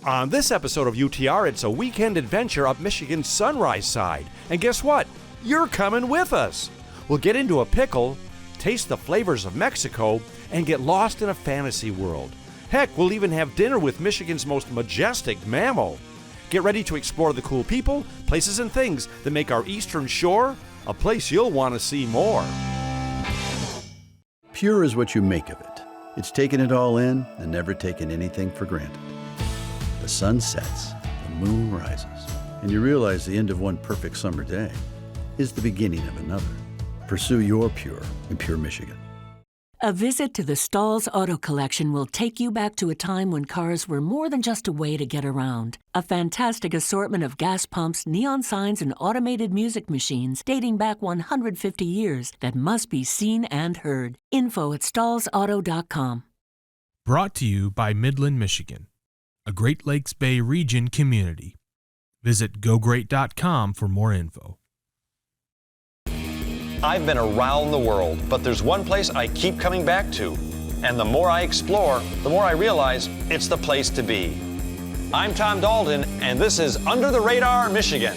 On this episode of UTR, it's a weekend adventure up Michigan's Sunrise side. And guess what? You're coming with us. We'll get into a pickle, taste the flavors of Mexico, and get lost in a fantasy world. Heck, we'll even have dinner with Michigan's most majestic mammal. Get ready to explore the cool people, places, and things that make our eastern shore a place you'll want to see more. Pure is what you make of it. It's taken it all in and never taken anything for granted. The sun sets, the moon rises, and you realize the end of one perfect summer day is the beginning of another. Pursue your pure in Pure, Michigan. A visit to the Stahl's Auto Collection will take you back to a time when cars were more than just a way to get around. A fantastic assortment of gas pumps, neon signs, and automated music machines dating back 150 years that must be seen and heard. Info at stahlsauto.com. Brought to you by Midland, Michigan, a Great Lakes Bay region community. Visit gogreat.com for more info. I've been around the world, but there's one place I keep coming back to. And the more I explore, the more I realize it's the place to be. I'm Tom Dalton, and this is Under the Radar, Michigan.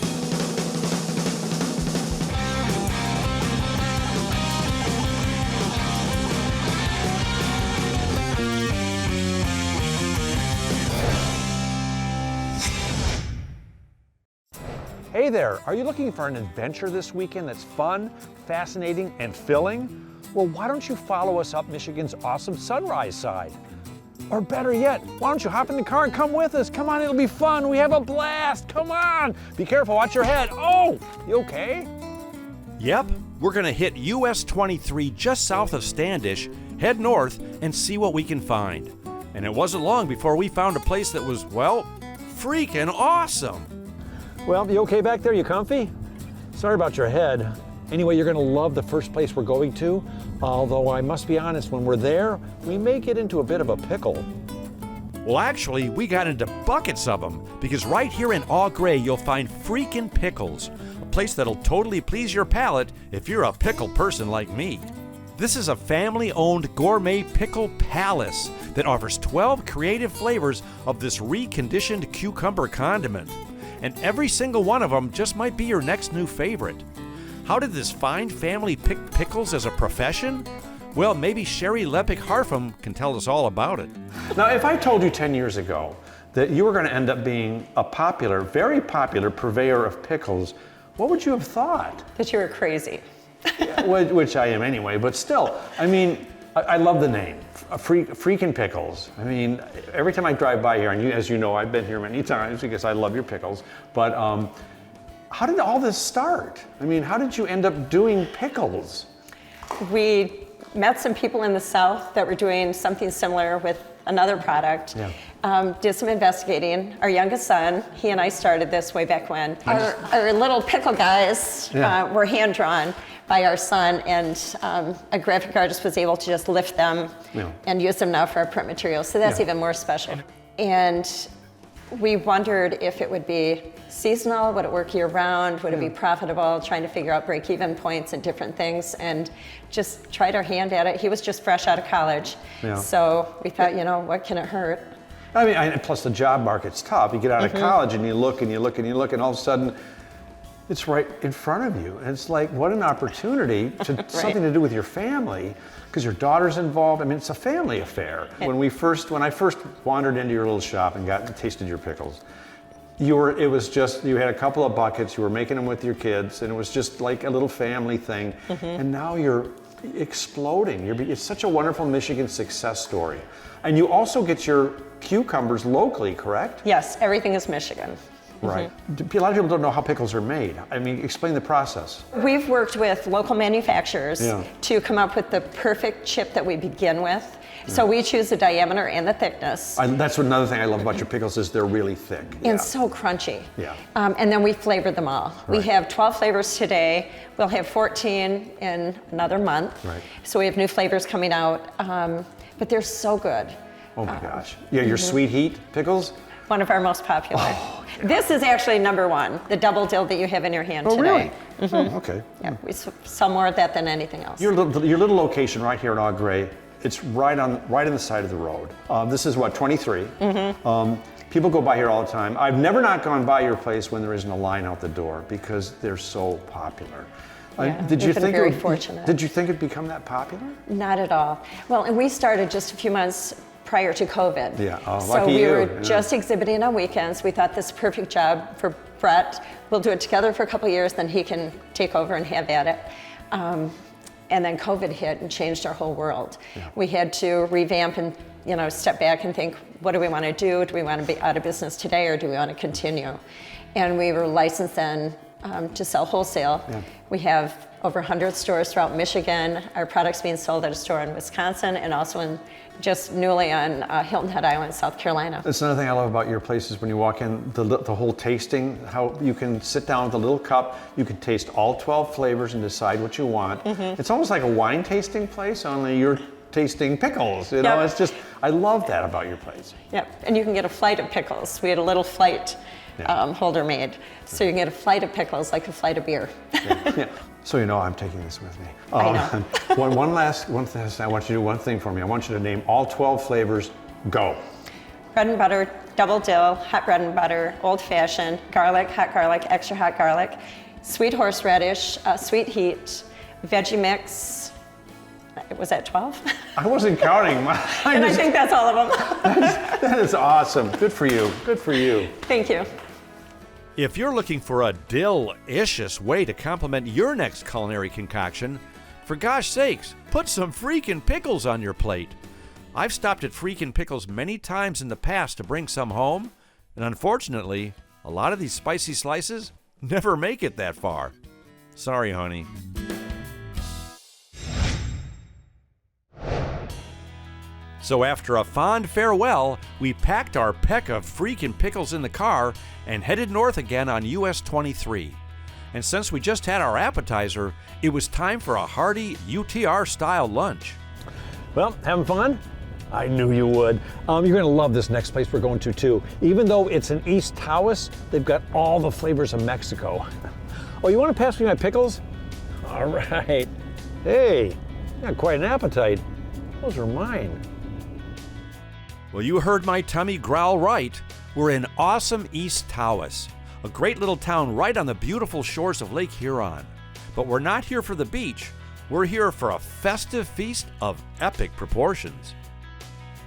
Hey there, are you looking for an adventure this weekend that's fun, fascinating, and filling? Well, why don't you follow us up Michigan's awesome Sunrise side? Or better yet, why don't you hop in the car and come with us? Come on, it'll be fun. We have a blast. Come on. Be careful, watch your head. Oh, you okay? Yep, we're going to hit US 23 just south of Standish, head north, and see what we can find. And it wasn't long before we found a place that was, well, freaking awesome. Well, you okay back there? You comfy? Sorry about your head. Anyway, you're gonna love the first place we're going to, although I must be honest, when we're there, we may get into a bit of a pickle. Well, actually, we got into buckets of them, because right here in Au Gres, you'll find freaking Pickles, a place that'll totally please your palate if you're a pickle person like me. This is a family-owned gourmet pickle palace that offers 12 creative flavors of this reconditioned cucumber condiment. And every single one of them just might be your next new favorite. How did this fine family pick pickles as a profession? Well, maybe Sherry Leppick-Harfum can tell us all about it. Now, if I told you 10 years ago that you were going to end up being a popular, very popular purveyor of pickles, what would you have thought? That you were crazy. Which I am anyway, but still, I mean, I love the name, freaking Pickles. I mean, every time I drive by here, and you, as you know, I've been here many times because I love your pickles, but how did all this start? I mean, how did you end up doing pickles? We met some people in the South that were doing something similar with another product. Yeah. Did some investigating. Our youngest son, he and I started this way back when. Our little pickle guys were hand-drawn by our son, and a graphic artist was able to just lift them and use them now for our print materials. So that's even more special. And we wondered if it would be seasonal, would it work year-round, would it be profitable, trying to figure out break-even points and different things, and just tried our hand at it. He was just fresh out of college, so we thought, you know, what can it hurt? I mean, plus the job market's tough. You get out of college and you look and you look and you look, and all of a sudden, it's right in front of you. And it's like, what an opportunity to something to do with your family, because your daughter's involved. I mean, it's a family affair. When I first wandered into your little shop and tasted your pickles, you had a couple of buckets, you were making them with your kids, and it was just like a little family thing. And now you're exploding. It's such a wonderful Michigan success story. And you also get your cucumbers locally, correct? Yes, everything is Michigan. Right. A lot of people don't know how pickles are made. I mean, explain the process. We've worked with local manufacturers to come up with the perfect chip that we begin with. So we choose the diameter and the thickness. That's another thing I love about your pickles is they're really thick. And so crunchy. Yeah. And then we flavor them all. We have 12 flavors today. We'll have 14 in another month. Right. So we have new flavors coming out. But they're so good. Oh my gosh. Yeah, your sweet heat pickles? One of our most popular. This is actually number one, the double dill that you have in your hand today. Really? Oh, okay. Yeah, we sell more of that than anything else. Your little location right here in Au Gres, it's right in the side of the road. This is what, 23? People go by here all the time. I've never not gone by your place when there isn't a line out the door because they're so popular. Yeah, Did you we've been think very fortunate. Did you think it'd become that popular? Not at all. Well, and we started just a few months prior to COVID. Yeah, oh, so lucky we you, were yeah. just exhibiting on weekends. We thought this is a perfect job for Brett. We'll do it together for a couple of years, then he can take over and have at it. And then COVID hit and changed our whole world. Yeah. We had to revamp and step back and think, what do we want to do? Do we want to be out of business today or do we want to continue? And we were licensed then to sell wholesale. Yeah. We have over 100 stores throughout Michigan. Our products being sold at a store in Wisconsin and also in just newly on Hilton Head Island, South Carolina. That's another thing I love about your place is when you walk in, the whole tasting, how you can sit down with a little cup, you can taste all 12 flavors and decide what you want. Mm-hmm. It's almost like a wine tasting place, only you're tasting pickles. You know, Yep. it's just, I love that about your place. Yep, and you can get a flight of pickles. We had a little flight holder made. So you can get a flight of pickles like a flight of beer. Yeah. So you know I'm taking this with me. I know. one thing, I want you to do one thing for me. I want you to name all 12 flavors. Go. Bread and butter, double dill, hot bread and butter, old fashioned, garlic, hot garlic, extra hot garlic, sweet horseradish, sweet heat, veggie mix. Was that 12? I wasn't counting. And I think that's all of them. That is awesome. Good for you. Good for you. Thank you. If you're looking for a delicious way to complement your next culinary concoction, for gosh sakes, put some freaking pickles on your plate. I've stopped at Freakin' Pickles many times in the past to bring some home, and unfortunately, a lot of these spicy slices never make it that far. Sorry, honey. So after a fond farewell, we packed our peck of freakin' pickles in the car and headed north again on US 23. And since we just had our appetizer, it was time for a hearty UTR-style lunch. Well, having fun? I knew you would. You're going to love this next place we're going to, too. Even though it's in East Taos, they've got all the flavors of Mexico. Oh, you want to pass me my pickles? All right. Hey, you got quite an appetite. Those are mine. Well, you heard my tummy growl right. We're in awesome East Taos, a great little town right on the beautiful shores of Lake Huron. But we're not here for the beach. We're here for a festive feast of epic proportions.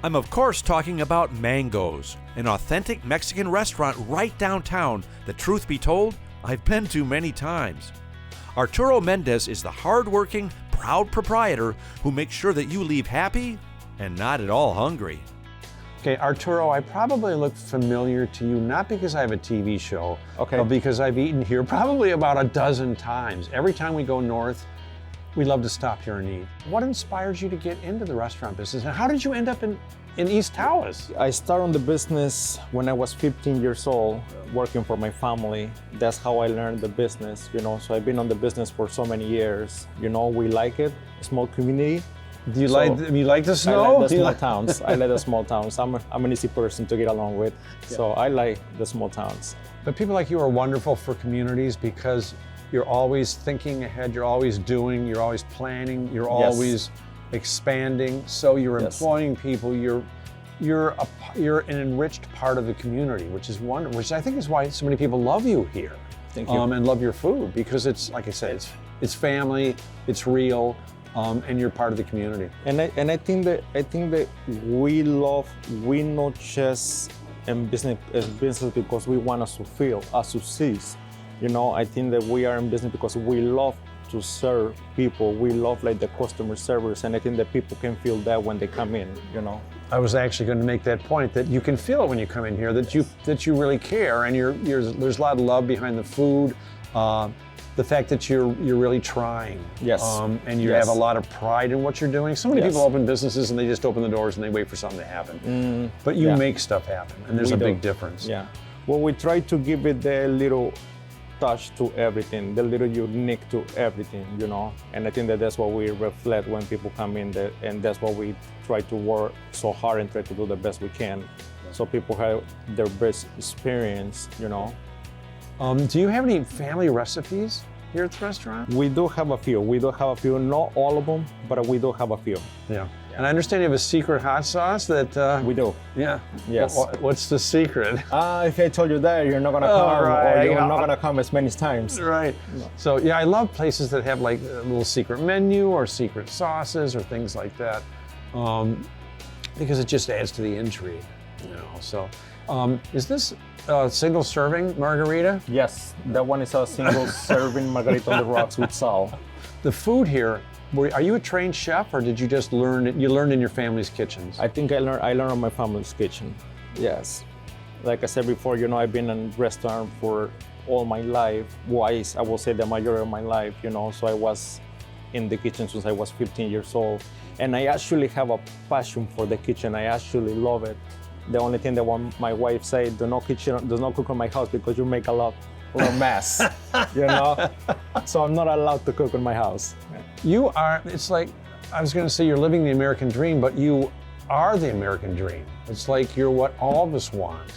I'm of course talking about Mango's, an authentic Mexican restaurant right downtown that, truth be told, I've been to many times. Arturo Mendez is the hardworking, proud proprietor who makes sure that you leave happy and not at all hungry. Okay, Arturo, I probably look familiar to you, not because I have a TV show, Okay. but because I've eaten here probably about a dozen times. Every time we go north, we love to stop here and eat. What inspires you to get into the restaurant business, and how did you end up in East Taos? I started on the business when I was 15 years old, working for my family. That's how I learned the business, So I've been on the business for so many years. We like it, small community. Do you So, like the I snow? like the Do you small towns. I like the small towns. I'm an easy person to get along with, so I like the small towns. But people like you are wonderful for communities because you're always thinking ahead, you're always doing, you're always planning, you're Yes. always expanding. So you're Yes. employing people, you're an enriched part of the community, which is wonderful, which I think is why so many people love you here. Thank you. And love your food because it's, like I said, it's family, it's real, and you're part of the community. And I think that we not just in business because we want us to feel, us to seize. I think that we are in business because we love to serve people. We love the customer service, and I think that people can feel that when they come in. I was actually going to make that point that you can feel it when you come in here that you really care, and there's a lot of love behind the food. The fact that you're really trying, Yes. and you Yes. have a lot of pride in what you're doing. So many Yes. people open businesses and they just open the doors and they wait for something to happen. But you yeah. make stuff happen, and there's We a do. big difference. Yeah. Well, we try to give it the little touch to everything, the little unique to everything, And I think that that's what we reflect when people come in, and that's what we try to work so hard and try to do the best we can, so people have their best experience, Do you have any family recipes here at the restaurant? We do have a few. Not all of them, but we do have a few. Yeah. And I understand you have a secret hot sauce that... We do. Yeah. Yes. What's the secret? If I told you that, you're not gonna come, right. or you're not gonna come as many times. Right. So yeah, I love places that have like a little secret menu or secret sauces or things like that, because it just adds to the intrigue, you know. So, is this a single serving margarita? Yes, that one is a single serving margarita on the rocks with salt. The food here. Are you a trained chef, or did you just learn it? You learned in your family's kitchens? I think I learned in my family's kitchen. Yes. Like I said before, you know, I've been in restaurant for all my life. I will say the majority of my life, you know, so I was in the kitchen since I was 15 years old. And I actually have a passion for the kitchen. I actually love it. The only thing that my wife said, do not cook in my house because you make a lot of mess, you know? So I'm not allowed to cook in my house. You are, it's like, I was gonna say you're living the American dream, but you are the American dream. It's like you're what all of us want.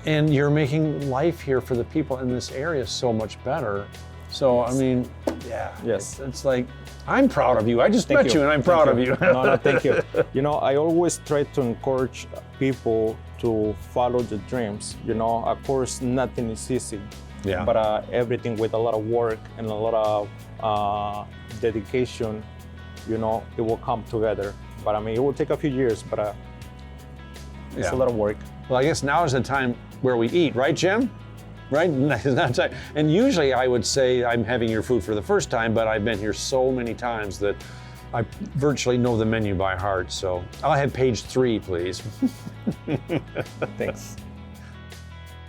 And you're making life here for the people in this area so much better. So, I mean, yeah. Yes. It's like, I'm proud of you. I just met you and I'm proud of you. No, thank you. You know, I always try to encourage people to follow their dreams. You know, of course, nothing is easy. Yeah. But everything with a lot of work and a lot of dedication, you know, it will come together. But I mean, it will take a few years, but it's a lot of work. Well, I guess now is the time where we eat, right, Jim? Right? And usually I would say I'm having your food for the first time, but I've been here so many times that I virtually know the menu by heart. So I'll have page 3, please. Thanks.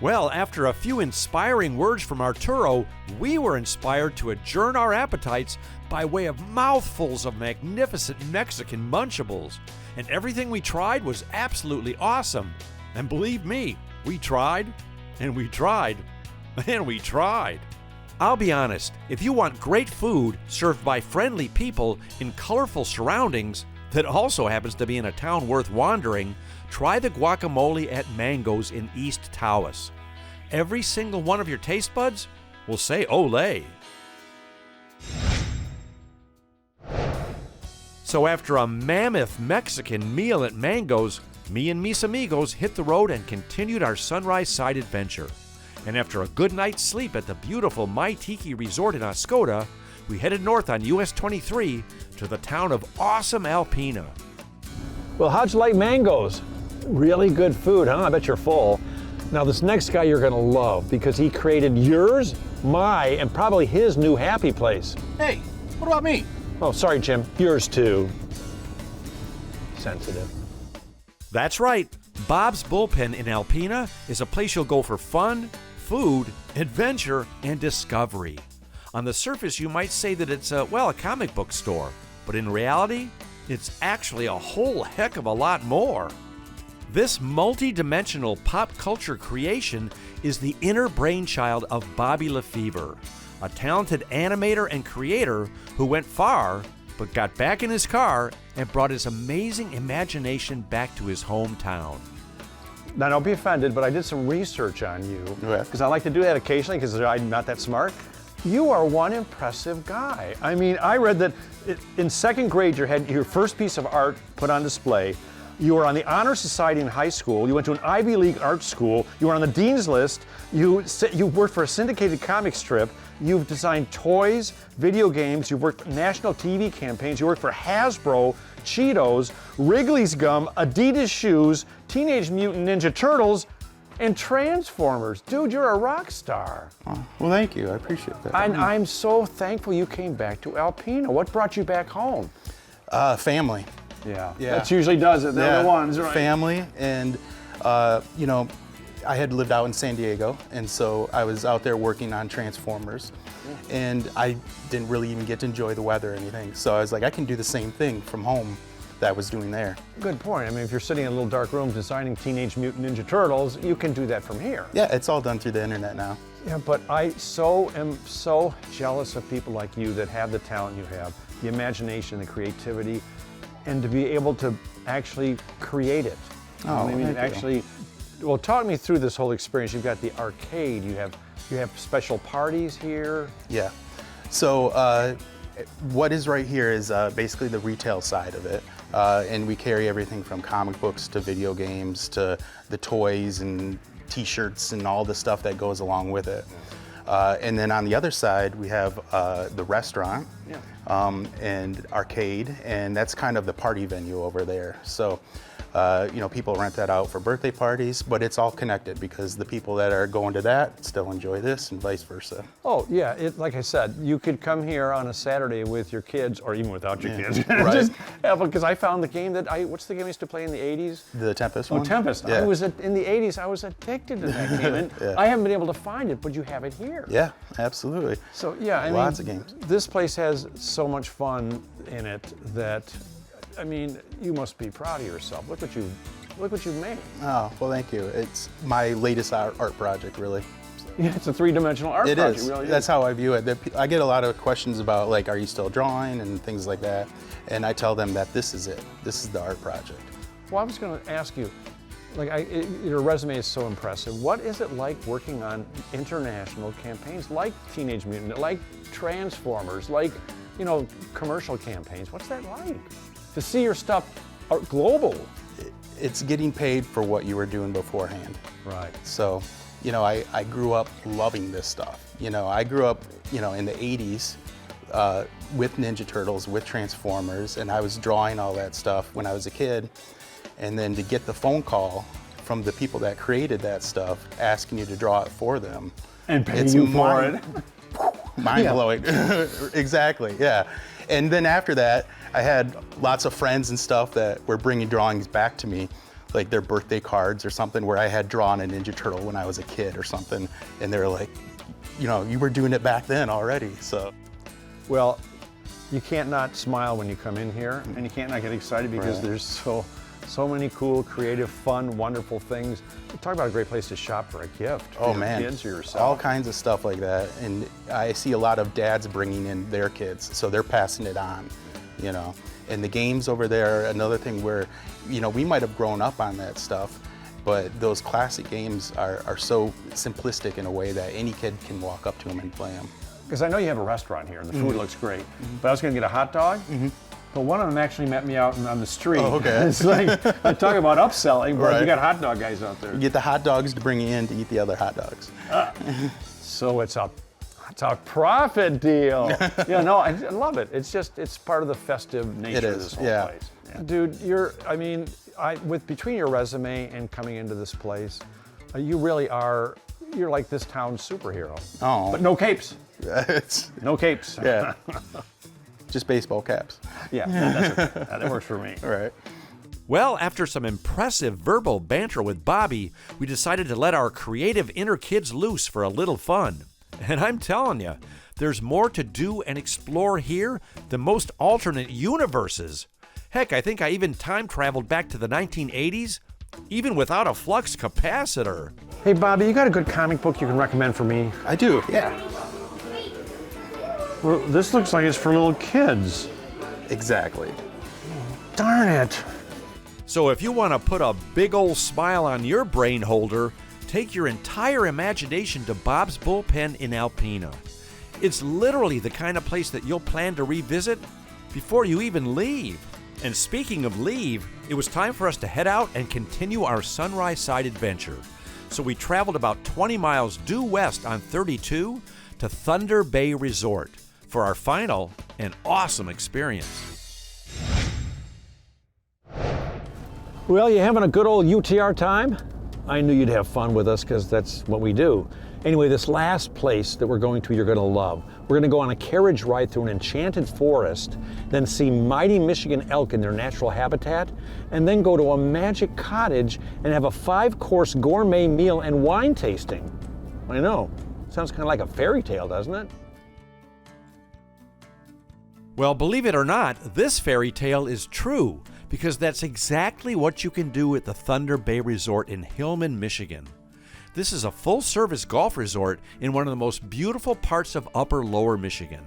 Well, after a few inspiring words from Arturo, we were inspired to adjourn our appetites by way of mouthfuls of magnificent Mexican Munchables. And everything we tried was absolutely awesome. And believe me, we tried, and we tried, and we tried. I'll be honest, if you want great food served by friendly people in colorful surroundings that also happens to be in a town worth wandering, try the guacamole at Mango's in East Taos. Every single one of your taste buds will say Olé. So after a mammoth Mexican meal at Mango's, me and mis amigos hit the road and continued our sunrise side adventure. And after a good night's sleep at the beautiful Mai Tiki Resort in Oscoda, we headed north on US 23 to the town of awesome Alpena. Well, how'd you like Mango's? Really good food, huh? I bet you're full. Now, this next guy you're gonna love because he created yours, my, and probably his new happy place. Hey, what about me? Oh, sorry, Jim. Yours too. Sensitive. That's right. Bob's Bullpen in Alpena is a place you'll go for fun, food, adventure, and discovery. On the surface, you might say that it's a comic book store, but in reality, it's actually a whole heck of a lot more. This multi-dimensional pop culture creation is the inner brainchild of Bobby LeFevre, a talented animator and creator who went far, but got back in his car and brought his amazing imagination back to his hometown. Now, don't be offended, but I did some research on you Okay. because I like to do that occasionally because I'm not that smart. You are one impressive guy. I mean, I read that in second grade you had your first piece of art put on display. You were on the Honor Society in high school. You went to an Ivy League art school. You were on the dean's list. You worked for a syndicated comic strip. You've designed toys, video games. You've worked national TV campaigns. You worked for Hasbro, Cheetos, Wrigley's Gum, Adidas shoes, Teenage Mutant Ninja Turtles, and Transformers. Dude, you're a rock star. Oh, well, thank you. I appreciate that. And I'm so thankful you came back to Alpena. What brought you back home? Family. Yeah. Yeah. That usually does it. They're the ones, right? Family, and you know, I had lived out in San Diego, and so I was out there working on Transformers, and I didn't really even get to enjoy the weather or anything. So I was like, I can do the same thing from home that I was doing there. Good point. I mean, if you're sitting in a little dark room designing Teenage Mutant Ninja Turtles, you can do that from here. Yeah, it's all done through the internet now. Yeah, but I am so jealous of people like you that have the talent you have, the imagination, the creativity, and to be able to actually create it. Oh, I mean, thank you. actually, well, talk me through this whole experience. You've got the arcade. You have special parties here. Yeah. So What is right here is basically the retail side of it. And we carry everything from comic books to video games to the toys and t-shirts and all the stuff that goes along with it. And then on the other side, we have the restaurant and arcade, and that's kind of the party venue over there. So, people rent that out for birthday parties, but it's all connected because the people that are going to that still enjoy this and vice versa. Oh, yeah, like I said, you could come here on a Saturday with your kids, or even without your kids. Right. Because I found the game what's the game I used to play in the 80s? The Tempest one? Oh, Tempest. Yeah. In the 80s, I was addicted to that game, and Yeah. I haven't been able to find it, but you have it here. Yeah, absolutely. So, yeah, I mean, Lots of games. This place has so much fun in it that, I mean, you must be proud of yourself. Look what you've made. Oh, well, thank you. It's my latest art project, really. Yeah, it's a three-dimensional art It project. is. Really That's how I view it. I get a lot of questions about, like, are you still drawing and things like that. And I tell them that this is it. This is the art project. Well, I was going to ask you, your resume is so impressive. What is it like working on international campaigns like Teenage Mutant, like Transformers, like, commercial campaigns? What's that like? To see your stuff global. It's getting paid for what you were doing beforehand. Right. So, I grew up loving this stuff. I grew up, in the 80s with Ninja Turtles, with Transformers, and I was drawing all that stuff when I was a kid. And then to get the phone call from the people that created that stuff asking you to draw it for them. And paying you for it. Mind-blowing. Exactly, yeah. And then after that, I had lots of friends and stuff that were bringing drawings back to me, like their birthday cards or something where I had drawn a Ninja Turtle when I was a kid or something. And they were like, you were doing it back then already, so. Well, you can't not smile when you come in here, and you can't not get excited because Right. there's so many cool, creative, fun, wonderful things. Talk about a great place to shop for a gift. For Oh your man, kids or yourself. all kinds of stuff like that. And I see a lot of dads bringing in their kids, so they're passing it on, And the games over there, another thing where, we might have grown up on that stuff, but those classic games are so simplistic in a way that any kid can walk up to them and play them. Because I know you have a restaurant here and the food looks great, but I was going to get a hot dog, but one of them actually met me out on the street. Oh, okay. It's like, I talk about upselling, but Right. you got hot dog guys out there. You get the hot dogs to bring you in to eat the other hot dogs. So it's a profit deal. Yeah, no, I love it. It's part of the festive nature of this whole place. Yeah. Dude, between your resume and coming into this place, you really are, you're like this town's superhero. Oh. But no capes. It's, No capes. yeah. Just baseball caps. Yeah, that's okay. That works for me. All right. Well, after some impressive verbal banter with Bobby, we decided to let our creative inner kids loose for a little fun. And I'm telling you, there's more to do and explore here than most alternate universes. Heck, I think I even time traveled back to the 1980s, even without a flux capacitor. Hey, Bobby, you got a good comic book you can recommend for me? I do, yeah. Well, this looks like it's for little kids. Exactly. Darn it. So if you want to put a big old smile on your brain holder, take your entire imagination to Bob's Bullpen in Alpena. It's literally the kind of place that you'll plan to revisit before you even leave. And speaking of leave, it was time for us to head out and continue our Sunrise Side adventure. So we traveled about 20 miles due west on 32 to Thunder Bay Resort for our final and awesome experience. Well, you having a good old UTR time? I knew you'd have fun with us because that's what we do. Anyway, this last place that we're going to, you're going to love. We're going to go on a carriage ride through an enchanted forest, then see mighty Michigan elk in their natural habitat, and then go to a magic cottage and have a 5-course gourmet meal and wine tasting. I know. Sounds kind of like a fairy tale, doesn't it? Well, believe it or not, this fairy tale is true, because that's exactly what you can do at the Thunder Bay Resort in Hillman, Michigan. This is a full-service golf resort in one of the most beautiful parts of Upper Lower Michigan,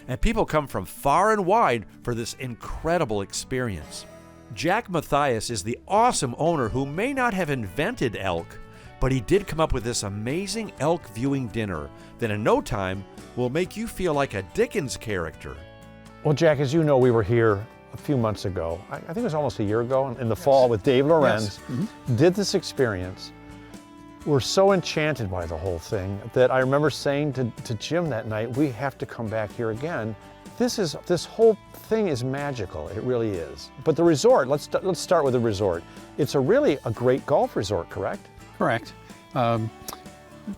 and people come from far and wide for this incredible experience. Jack Mathias is the awesome owner who may not have invented elk, but he did come up with this amazing elk viewing dinner that in no time will make you feel like a Dickens character. Well, Jack, as you know, we were here a few months ago. I think it was almost a year ago in the fall with Dave Lorenz. Did this experience. We're so enchanted by the whole thing that I remember saying to Jim that night, we have to come back here again. This whole thing is magical. It really is. But the resort, let's start with the resort. It's really a great golf resort, correct? Correct.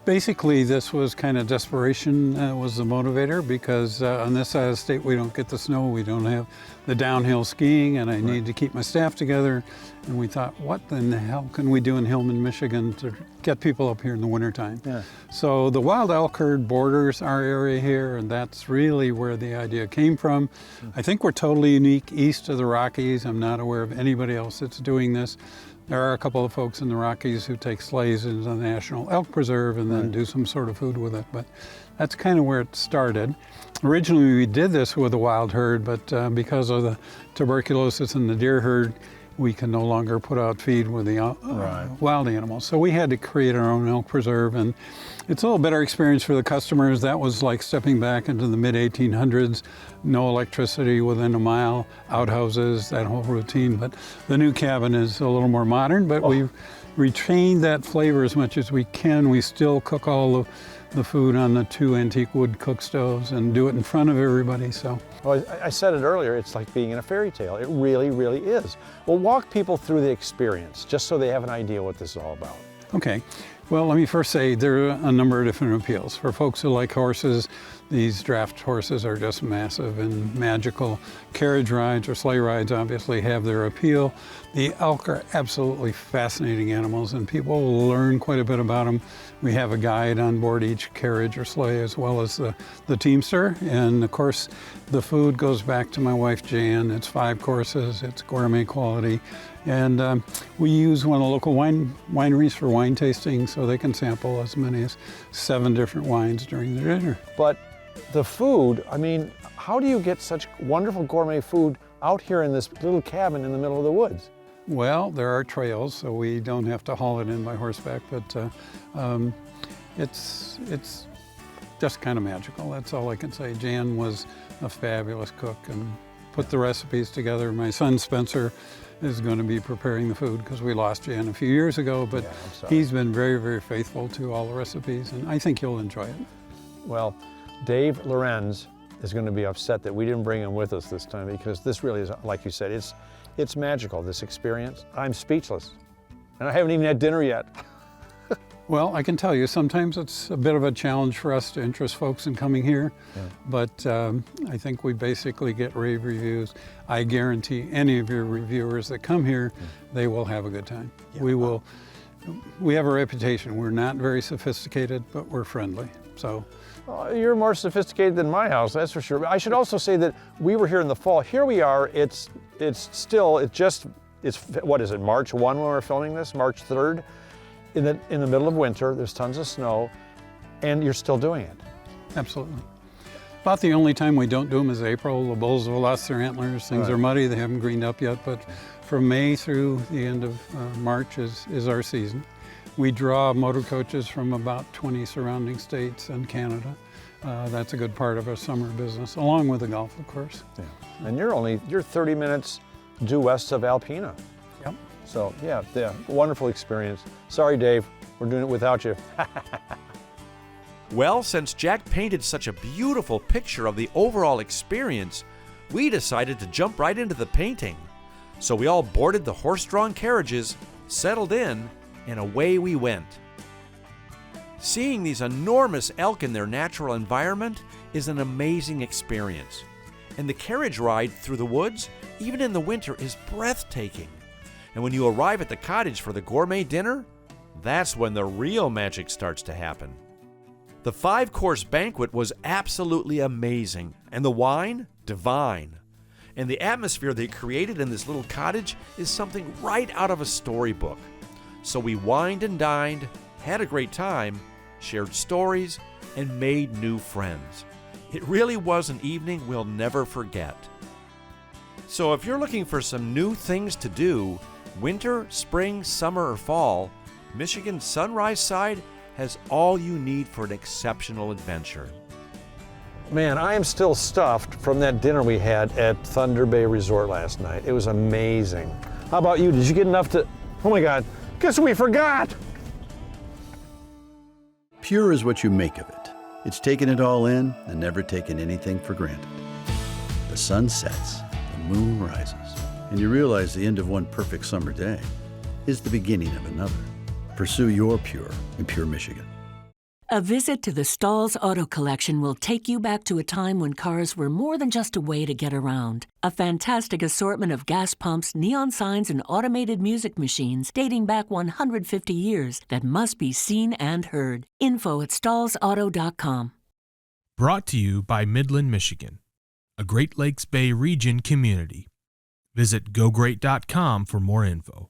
Basically, this was kind of desperation was the motivator, because on this side of the state we don't get the snow, we don't have the downhill skiing, and I need to keep my staff together. And we thought, what in the hell can we do in Hillman, Michigan to get people up here in the wintertime? Yeah. So the wild elk herd borders our area here, and that's really where the idea came from. I think we're totally unique east of the Rockies. I'm not aware of anybody else that's doing this. There are a couple of folks in the Rockies who take sleighs into the National Elk Preserve and then do some sort of food with it, but that's kind of where it started. Originally we did this with a wild herd, but because of the tuberculosis in the deer herd, we can no longer put out feed with the wild animals. So we had to create our own elk preserve, and it's a little better experience for the customers. That was like stepping back into the mid-1800s, no electricity within a mile, outhouses, that whole routine. But the new cabin is a little more modern, but we've retained that flavor as much as we can. We still cook all of the food on the 2 antique wood cook stoves and do it in front of everybody. So, well, I said it earlier, it's like being in a fairy tale. It really, really is. Well, walk people through the experience, just so they have an idea what this is all about. Okay. Well, let me first say there are a number of different appeals. For folks who like horses, these draft horses are just massive and magical. Carriage rides or sleigh rides obviously have their appeal. The elk are absolutely fascinating animals, and people will learn quite a bit about them. We have a guide on board each carriage or sleigh, as well as the teamster. And of course, the food goes back to my wife, Jan. It's 5 courses, it's gourmet quality. And we use one of the local wineries for wine tasting, so they can sample as many as 7 different wines during the dinner. But the food, I mean, how do you get such wonderful gourmet food out here in this little cabin in the middle of the woods? Well, there are trails, so we don't have to haul it in by horseback, but it's just kind of magical. That's all I can say. Jan was a fabulous cook and put the recipes together. My son Spencer is going to be preparing the food, because we lost Jan a few years ago, but he's been very, very faithful to all the recipes, and I think you'll enjoy it. Well, Dave Lorenz is going to be upset that we didn't bring him with us this time, because this really is, like you said, it's magical, this experience. I'm speechless, and I haven't even had dinner yet. Well, I can tell you, sometimes it's a bit of a challenge for us to interest folks in coming here, but I think we basically get rave reviews. I guarantee any of your reviewers that come here, they will have a good time. Yeah. We have a reputation. We're not very sophisticated, but we're friendly. So. You're more sophisticated than my house, that's for sure. I should also say that we were here in the fall. Here we are, it's what is it, March 1 when we're filming this, March 3rd? In the middle of winter, there's tons of snow, and you're still doing it. Absolutely. About the only time we don't do them is April. The bulls have lost their antlers, things are muddy, they haven't greened up yet, but from May through the end of March is our season. We draw motor coaches from about 20 surrounding states and Canada. That's a good part of our summer business, along with the golf, of course. Yeah. And you're 30 minutes due west of Alpena. Yep. So yeah, wonderful experience. Sorry, Dave, we're doing it without you. Well, since Jack painted such a beautiful picture of the overall experience, we decided to jump right into the painting. So we all boarded the horse-drawn carriages, settled in, and away we went. Seeing these enormous elk in their natural environment is an amazing experience. And the carriage ride through the woods, even in the winter, is breathtaking. And when you arrive at the cottage for the gourmet dinner, that's when the real magic starts to happen. The 5-course banquet was absolutely amazing, and the wine, divine. And the atmosphere they created in this little cottage is something right out of a storybook. So we wined and dined, had a great time, shared stories, and made new friends. It really was an evening we'll never forget. So if you're looking for some new things to do, winter, spring, summer, or fall, Michigan's Sunrise Side has all you need for an exceptional adventure. Man, I am still stuffed from that dinner we had at Thunder Bay Resort last night. It was amazing. How about you? Did you get enough to... Oh my God, guess we forgot! Pure is what you make of it. It's taken it all in and never taken anything for granted. The sun sets, the moon rises, and you realize the end of one perfect summer day is the beginning of another. Pursue your pure in Pure, Michigan. A visit to the Stalls Auto Collection will take you back to a time when cars were more than just a way to get around. A fantastic assortment of gas pumps, neon signs, and automated music machines dating back 150 years that must be seen and heard. Info at stallsauto.com. Brought to you by Midland, Michigan, a Great Lakes Bay region community. Visit gogreat.com for more info.